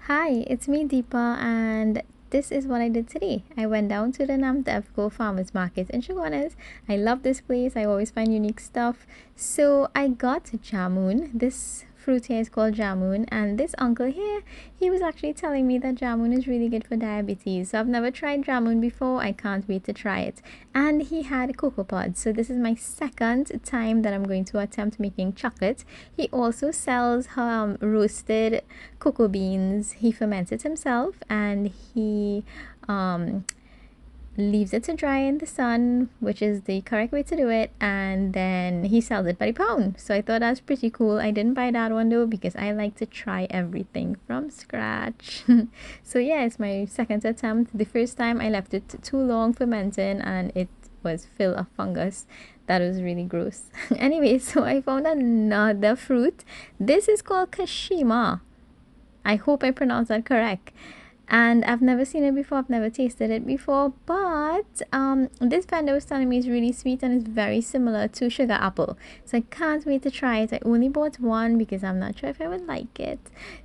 Hi, it's me Deepa, and this is what I did today. I went down to the Namdevco farmers market in Chaguanas. I love this place. I always find unique stuff. So I got Jamun. This fruit here is called Jamun, and this uncle here, he was actually telling me that Jamun is really good for diabetes. So I've never tried Jamun before. I can't wait to try it. And he had cocoa pods. So this is my second time that I'm going to attempt making chocolate. He also sells roasted cocoa beans. He ferments it himself, and he um, leaves it to dry in the sun, which is the correct way to do it, and then he sells it by the pound. So I thought that's pretty cool. I didn't buy that one though because I like to try everything from scratch. So yeah, it's my second attempt. The first time I left it too long fermenting and it was full of fungus. That was really gross. Anyway, so I found another fruit. This is called kashima. I hope I pronounced that correct. And I've never seen it before, I've never tasted it before, but this vendor was telling me it's really sweet and it's very similar to sugar apple. So I can't wait to try it. I only bought one because I'm not sure if I would like it.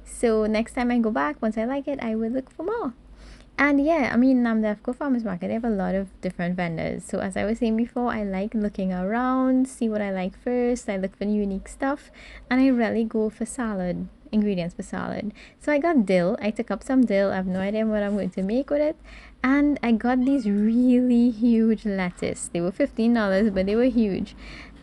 So next time I go back, once I like it, I will look for more. And yeah, I mean, Namdevco Farmers Market, they have a lot of different vendors. So as I was saying before, I like looking around, see what I like first. I look for unique stuff, and I really go for salad ingredients for salad. So I got dill. I took up some dill. I have no idea what I'm going to make with it. And I got these really huge lettuce. They were $15, but they were huge.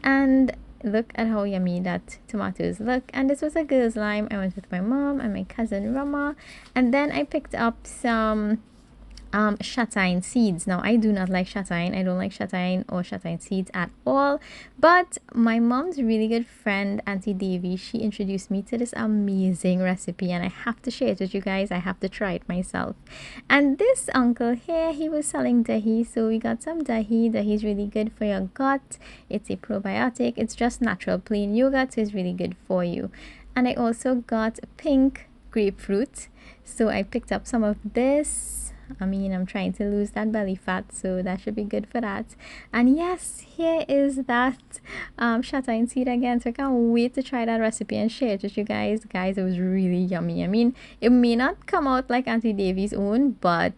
And look at how yummy that tomatoes look. And this was a girls' lime. I went with my mom and my cousin Rama, and then I picked up some châtaigne seeds. Now I do not like châtaigne. I don't like châtaigne or châtaigne seeds at all, but my mom's really good friend Auntie Davy, she introduced me to this amazing recipe, and I have to share it with you guys. I have to try it myself. And this uncle here, he was selling dahi, so we got some dahi. Dahi is really good for your gut. It's a probiotic. It's just natural plain yogurt, so it's really good for you. And I also got pink grapefruit, so I picked up some of this. I mean, I'm trying to lose that belly fat, so that should be good for that. And yes, here is that châtaigne seed again. So I can't wait to try that recipe and share it with you guys. Guys, it was really yummy. I mean, it may not come out like Auntie Davy's own, but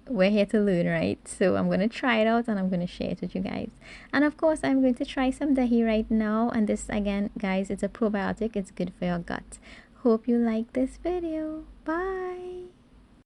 we're here to learn, right? So I'm going to try it out and I'm going to share it with you guys. And of course, I'm going to try some dahi right now. And this, again, guys, it's a probiotic. It's good for your gut. Hope you like this video. Bye.